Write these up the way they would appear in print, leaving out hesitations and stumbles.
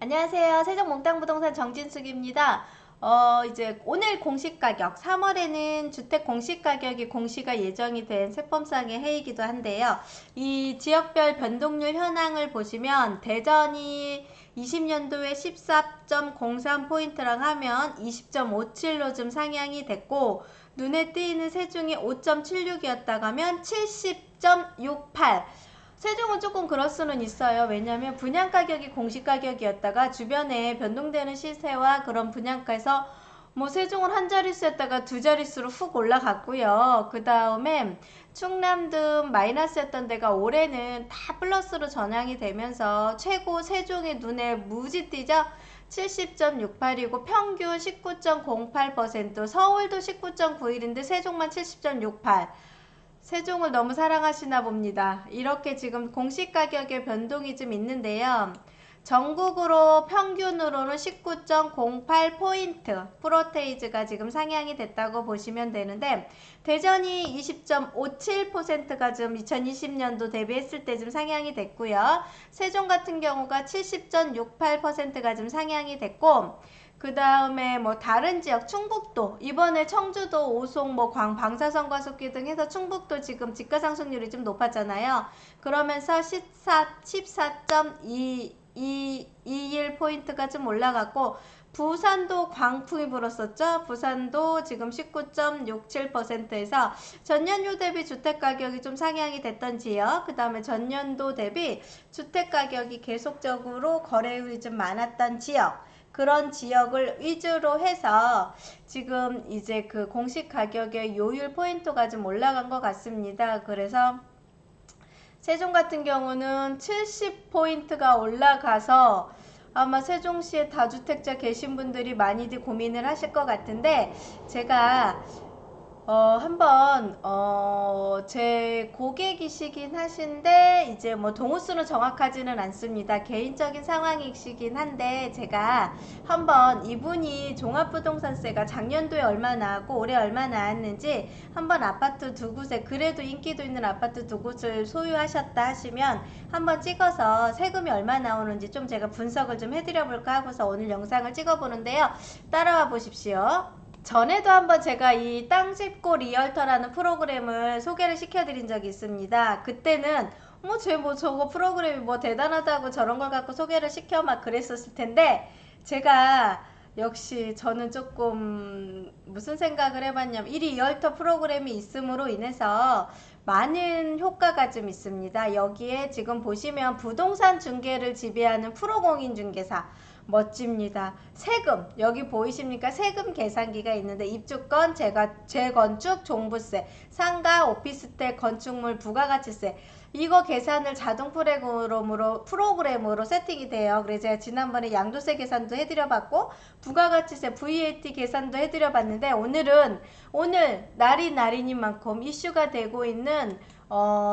안녕하세요. 세종몽땅부동산 정진숙입니다. 이제 오늘 공시가격, 3월에는 주택 공시가격이 공시가 예정이 된 세법상의 회의이기도 한데요. 이 지역별 변동률 현황을 보시면 대전이 20년도에 14.03포인트랑 하면 20.57로 좀 상향이 됐고, 눈에 띄는 세종이 5.76이었다가 하면 70.68. 세종은 조금 그럴 수는 있어요. 왜냐하면 분양가격이 공시가격이었다가 주변에 변동되는 시세와 그런 분양가에서 뭐 세종은 한 자릿수였다가 두 자릿수로 훅 올라갔고요. 그 다음에 충남등 마이너스였던 데가 올해는 다 플러스로 전향이 되면서 최고 세종의 눈에 무지 띄죠. 70.68이고 평균 19.08%, 서울도 19.91인데 세종만 70.68. 세종을 너무 사랑하시나 봅니다. 이렇게 지금 공시가격의 변동이 좀 있는데요. 전국으로 평균으로는 19.08포인트 프로테이즈가 지금 상향이 됐다고 보시면 되는데, 대전이 20.57%가 좀 2020년도 대비했을 때 좀 상향이 됐고요. 세종 같은 경우가 70.68%가 좀 상향이 됐고, 그 다음에 뭐 다른 지역 충북도 이번에 청주도 오송 뭐 방사선 과속기 등 해서 충북도 지금 집가 상승률이 좀 높았잖아요. 그러면서 14.21포인트가 좀 올라갔고, 부산도 광풍이 불었었죠. 부산도 지금 19.67%에서 전년도 대비 주택가격이 좀 상향이 됐던 지역, 그 다음에 전년도 대비 주택가격이 계속적으로 거래율이 좀 많았던 지역, 그런 지역을 위주로 해서 지금 이제 그 공시 가격의 요율 포인트가 좀 올라간 것 같습니다. 그래서 세종 같은 경우는 70포인트가 올라가서 아마 세종시에 다주택자 계신 분들이 많이들 고민을 하실 것 같은데, 제가 한번, 제 고객이시긴 하신데, 이제 뭐 동호수는 정확하지는 않습니다. 개인적인 상황이시긴 한데, 제가 한번 이분이 종합부동산세가 작년도에 얼마 나왔고, 올해 얼마 나왔는지, 한번 아파트 두 곳에, 그래도 인기도 있는 아파트 두 곳을 소유하셨다 하시면, 한번 찍어서 세금이 얼마 나오는지 좀 제가 분석을 좀 해드려볼까 하고서 오늘 영상을 찍어보는데요. 따라와 보십시오. 전에도 한번 제가 이 땅짚고 리얼터라는 프로그램을 소개를 시켜드린 적이 있습니다. 그때는 저거 프로그램이 뭐 대단하다고 저런 걸 갖고 소개를 시켜 막 그랬었을 텐데, 제가 역시 저는 조금 무슨 생각을 해봤냐면, 이 리얼터 프로그램이 있음으로 인해서 많은 효과가 좀 있습니다. 여기에 지금 보시면 부동산 중개를 지배하는 프로공인중개사 멋집니다. 세금 여기 보이십니까? 세금 계산기가 있는데 입주권, 재건축, 종부세, 상가, 오피스텔, 건축물, 부가가치세, 이거 계산을 자동 프로그램으로 세팅이 돼요. 그래서 제가 지난번에 양도세 계산도 해드려봤고, 부가가치세 VAT 계산도 해드려봤는데, 오늘 날인 만큼 이슈가 되고 있는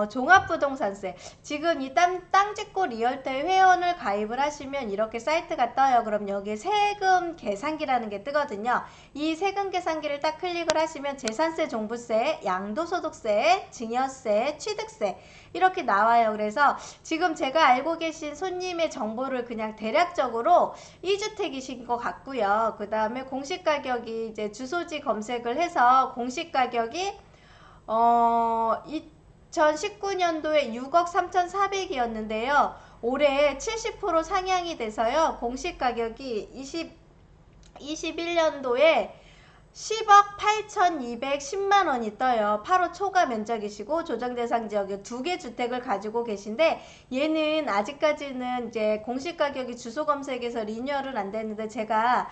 종합부동산세, 지금 이 땅짓고 리얼터에 회원을 가입을 하시면 이렇게 사이트가 떠요. 그럼 여기에 세금 계산기라는 게 뜨거든요. 이 세금 계산기를 딱 클릭을 하시면 재산세, 종부세, 양도소득세, 증여세, 취득세 이렇게 나와요. 그래서 지금 제가 알고 계신 손님의 정보를 그냥 대략적으로 2주택이신 것 같고요. 그 다음에 공시가격이 이제 주소지 검색을 해서 공시가격이 2019년도에 6억 3,400이었는데요. 올해 70% 상향이 돼서요. 공시가격이 21년도에 10억 8,210만 원이 떠요. 8호 초과 면적이시고 조정대상 지역에 두 개 주택을 가지고 계신데, 얘는 아직까지는 이제 공시가격이 주소 검색에서 리뉴얼은 안 됐는데, 제가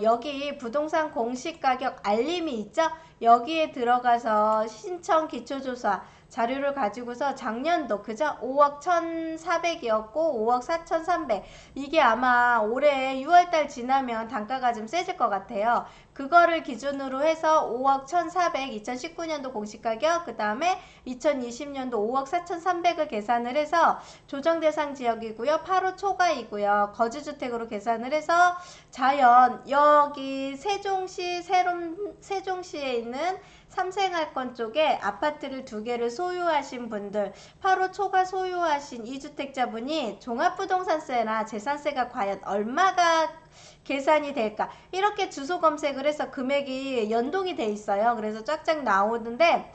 여기 부동산 공시가격 알림이 있죠? 여기에 들어가서 신청 기초조사 자료를 가지고서 작년도 그죠? 5억 1,400이었고 5억 4,300, 이게 아마 올해 6월달 지나면 단가가 좀 세질 것 같아요. 그거를 기준으로 해서 5억 1,400 2019년도 공시가격, 그 다음에 2020년도 5억 4,300을 계산을 해서 조정대상 지역이고요. 8호 초과이고요. 거주주택으로 계산을 해서 여기 세종시에 있는 삼생활권 쪽에 아파트를 2개를 소유하신 분들, 8호 초과 소유하신 2주택자분이 종합부동산세나 재산세가 과연 얼마가 계산이 될까? 이렇게 주소 검색을 해서 금액이 연동이 돼 있어요. 그래서 쫙쫙 나오는데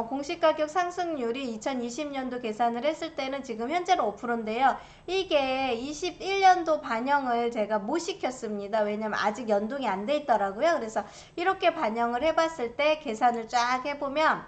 공시가격 상승률이 2020년도 계산을 했을 때는 지금 현재로 5%인데요. 이게 21년도 반영을 제가 못 시켰습니다. 왜냐면 아직 연동이 안 돼 있더라고요. 그래서 이렇게 반영을 해봤을 때 계산을 쫙 해보면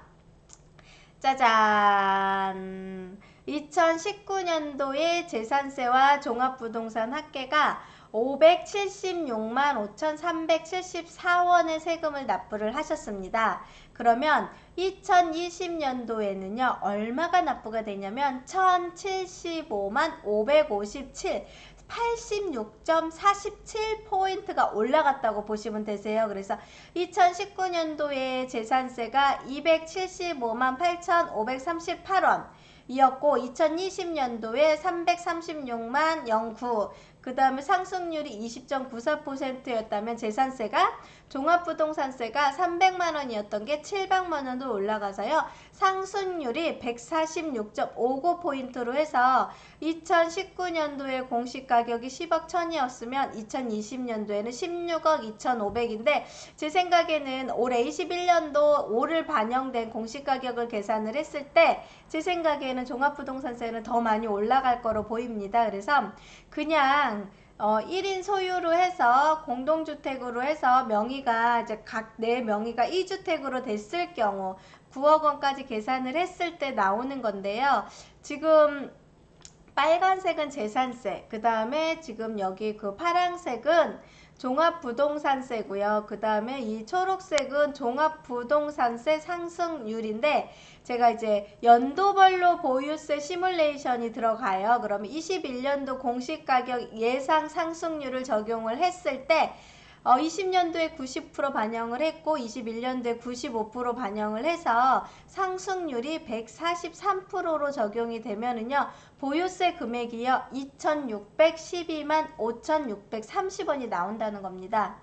짜잔! 2019년도에 재산세와 종합부동산 합계가 576만 5,374원의 세금을 납부를 하셨습니다. 그러면 2020년도에는요, 얼마가 납부가 되냐면 1,075만 557, 86.47포인트가 올라갔다고 보시면 되세요. 그래서 2019년도에 재산세가 275만 8,538원 이었고 2020년도에 336만 09, 그 다음에 상승률이 20.94%였다면 재산세가 종합부동산세가 300만원이었던 게 700만원으로 올라가서요. 상승률이 146.59포인트로 해서 2019년도에 공시가격이 10억 1000이었으면 2020년도에는 16억 2500인데 제 생각에는 올해 21년도 5를 반영된 공시가격을 계산을 했을 때 제 생각에는 종합부동산세는 더 많이 올라갈 거로 보입니다. 그래서 그냥 1인 소유로 해서 공동주택으로 해서 명의가 이제 각 내 명의가 2주택으로 됐을 경우 9억 원까지 계산을 했을 때 나오는 건데요. 지금 빨간색은 재산세, 그 다음에 지금 여기 그 파란색은 종합부동산세고요. 그 다음에 이 초록색은 종합부동산세 상승률인데 제가 이제 연도별로 보유세 시뮬레이션이 들어가요. 그러면 21년도 공시가격 예상 상승률을 적용을 했을 때 20년도에 90% 반영을 했고 21년도에 95% 반영을 해서 상승률이 143%로 적용이 되면은요. 보유세 금액이요. 2,612만 5,630원이 나온다는 겁니다.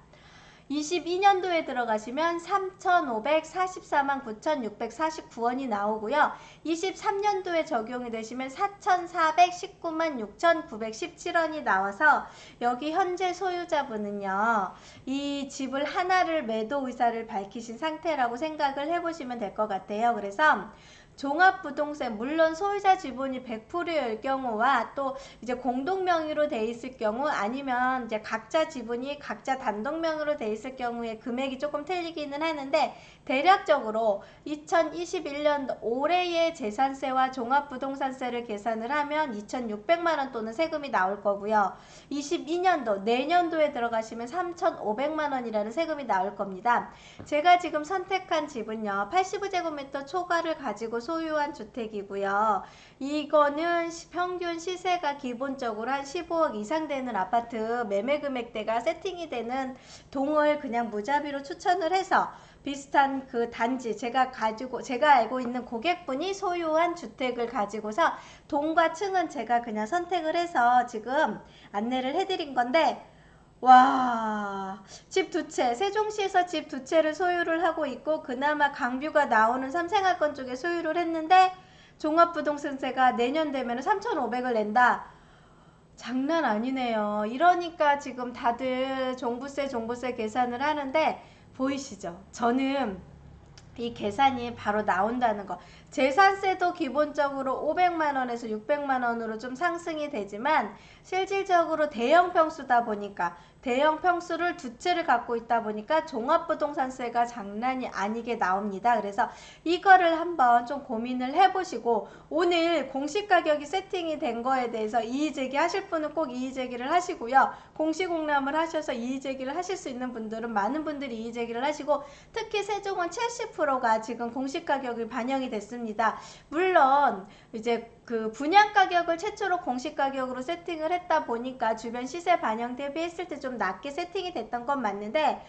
22년도에 들어가시면 3,544만 9,649원이 나오고요. 23년도에 적용이 되시면 4,419만 6,917원이 나와서 여기 현재 소유자분은요. 이 집을 하나를 매도 의사를 밝히신 상태라고 생각을 해보시면 될 것 같아요. 그래서 종합부동세 물론 소유자 지분이 100%일 경우와 또 이제 공동명의로 돼 있을 경우 아니면 이제 각자 지분이 각자 단독명의로 돼 있을 경우에 금액이 조금 틀리기는 하는데 대략적으로 2021년 올해의 재산세와 종합부동산세를 계산을 하면 2,600만원 또는 세금이 나올 거고요. 22년도 내년도에 들어가시면 3,500만원이라는 세금이 나올 겁니다. 제가 지금 선택한 집은요. 85제곱미터 초과를 가지고 소유한 주택이고요. 이거는 평균 시세가 기본적으로 한 15억 이상 되는 아파트 매매 금액대가 세팅이 되는 동을 그냥 무자비로 추천을 해서 비슷한 그 단지 제가 알고 있는 고객분이 소유한 주택을 가지고서 동과 층은 제가 그냥 선택을 해서 지금 안내를 해드린 건데 와, 집 2채, 세종시에서 집 2채를 소유를 하고 있고 그나마 강뷰가 나오는 삼생활권 쪽에 소유를 했는데 종합부동산세가 내년 되면 3,500을 낸다. 장난 아니네요. 이러니까 지금 다들 종부세 계산을 하는데 보이시죠? 저는 이 계산이 바로 나온다는 거. 재산세도 기본적으로 500만원에서 600만원으로 좀 상승이 되지만 실질적으로 대형 평수다 보니까 대형 평수를 2채를 갖고 있다 보니까 종합부동산세가 장난이 아니게 나옵니다. 그래서 이거를 한번 좀 고민을 해보시고 오늘 공시가격이 세팅이 된 거에 대해서 이의제기 하실 분은 꼭 이의제기를 하시고요. 공시공람을 하셔서 이의제기를 하실 수 있는 분들은 많은 분들이 이의제기를 하시고 특히 세종은 70%가 지금 공시가격이 반영이 됐습니다. 물론 이제 그 분양가격을 최초로 공시가격으로 세팅을 했다 보니까 주변 시세 반영 대비했을 때 좀 낮게 세팅이 됐던 건 맞는데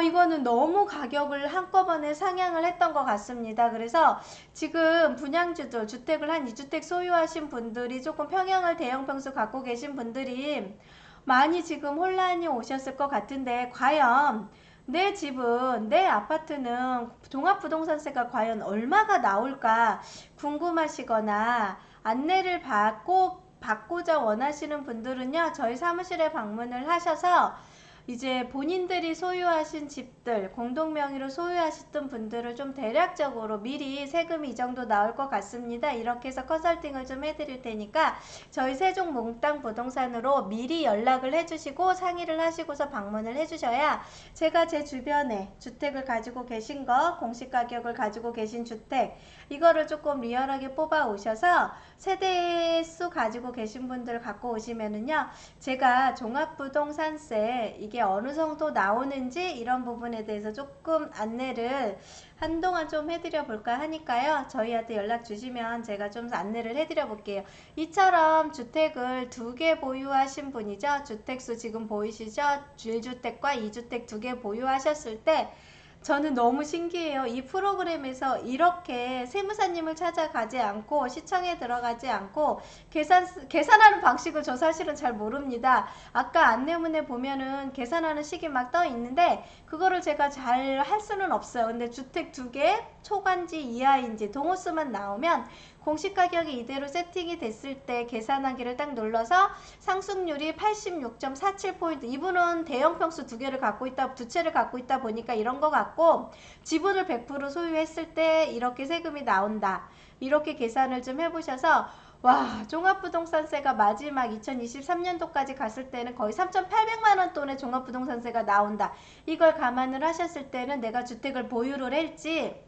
이거는 너무 가격을 한꺼번에 상향을 했던 것 같습니다. 그래서 지금 분양주들 주택을 한 2주택 소유하신 분들이 조금 평형을 대형 평수 갖고 계신 분들이 많이 지금 혼란이 오셨을 것 같은데 과연 내 집은, 내 아파트는 종합부동산세가 과연 얼마가 나올까 궁금하시거나 안내를 받고자 원하시는 분들은요, 저희 사무실에 방문을 하셔서 이제 본인들이 소유하신 집들, 공동명의로 소유하셨던 분들을 좀 대략적으로 미리 세금이 이 정도 나올 것 같습니다. 이렇게 해서 컨설팅을 좀 해드릴 테니까 저희 세종몽땅 부동산으로 미리 연락을 해주시고 상의를 하시고서 방문을 해주셔야 제가 제 주변에 주택을 가지고 계신 거, 공시가격을 가지고 계신 주택, 이거를 조금 리얼하게 뽑아 오셔서 세대수 가지고 계신 분들 갖고 오시면은요, 제가 종합부동산세 이게 어느 정도 나오는지 이런 부분에 대해서 조금 안내를 한동안 좀 해드려 볼까 하니까요, 저희한테 연락 주시면 제가 좀 안내를 해드려 볼게요. 이처럼 주택을 2개 보유하신 분이죠. 주택수 지금 보이시죠? 1주택과 2주택 2개 보유하셨을 때 저는 너무 신기해요. 이 프로그램에서 이렇게 세무사님을 찾아가지 않고 시청에 들어가지 않고 계산하는 방식을 저 사실은 잘 모릅니다. 아까 안내문에 보면은 계산하는 식이 막 떠 있는데 그거를 제가 잘 할 수는 없어요. 근데 주택 2개, 초관지 이하인지 동호수만 나오면 공시가격이 이대로 세팅이 됐을 때 계산하기를 딱 눌러서 상승률이 86.47포인트, 이분은 대형 평수 2개를 갖고 있다, 2채를 갖고 있다 보니까 이런 거 같고, 지분을 100% 소유했을 때 이렇게 세금이 나온다, 이렇게 계산을 좀 해보셔서 와, 종합부동산세가 마지막 2023년도까지 갔을 때는 거의 3,800만원 돈의 종합부동산세가 나온다, 이걸 감안을 하셨을 때는 내가 주택을 보유를 할지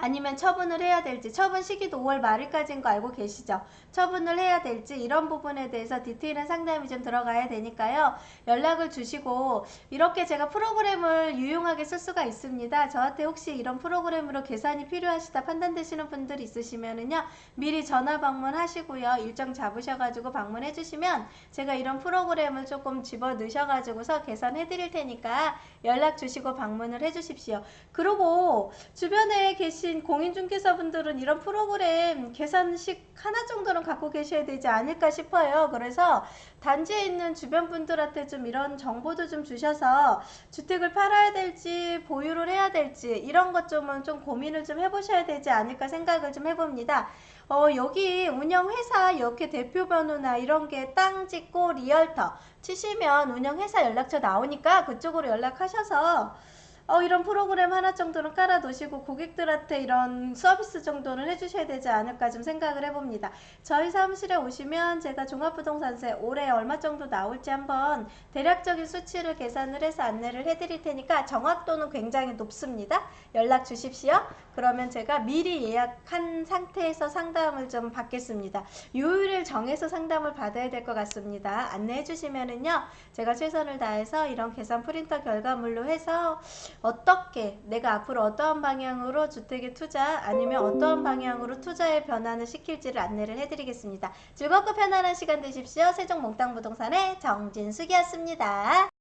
아니면 처분을 해야 될지, 처분 시기도 5월 말일까지인 거 알고 계시죠? 처분을 해야 될지 이런 부분에 대해서 디테일한 상담이 좀 들어가야 되니까요, 연락을 주시고, 이렇게 제가 프로그램을 유용하게 쓸 수가 있습니다. 저한테 혹시 이런 프로그램으로 계산이 필요하시다 판단되시는 분들 있으시면은요, 미리 전화 방문하시고요, 일정 잡으셔가지고 방문해 주시면 제가 이런 프로그램을 조금 집어 넣으셔가지고서 계산해 드릴 테니까 연락 주시고 방문을 해 주십시오. 그리고 주변에 계신 공인중개사분들은 이런 프로그램 계산식 하나 정도는 갖고 계셔야 되지 않을까 싶어요. 그래서 단지에 있는 주변 분들한테 좀 이런 정보도 좀 주셔서 주택을 팔아야 될지 보유를 해야 될지 이런 것 좀 고민을 좀 해보셔야 되지 않을까 생각을 좀 해봅니다. 여기 운영회사 이렇게 대표번호나 이런 게 땅 짓고 리얼터 치시면 운영회사 연락처 나오니까 그쪽으로 연락하셔서 이런 프로그램 하나 정도는 깔아 놓으시고 고객들한테 이런 서비스 정도는 해주셔야 되지 않을까 좀 생각을 해봅니다. 저희 사무실에 오시면 제가 종합부동산세 올해 얼마 정도 나올지 한번 대략적인 수치를 계산을 해서 안내를 해드릴 테니까 정확도는 굉장히 높습니다. 연락 주십시오. 그러면 제가 미리 예약한 상태에서 상담을 좀 받겠습니다. 요일을 정해서 상담을 받아야 될 것 같습니다. 안내해 주시면은요, 제가 최선을 다해서 이런 계산 프린터 결과물로 해서 어떻게 내가 앞으로 어떠한 방향으로 주택에 투자 아니면 어떠한 방향으로 투자의 변화를 시킬지를 안내를 해드리겠습니다. 즐겁고 편안한 시간 되십시오. 세종몽땅부동산의 정진숙이었습니다.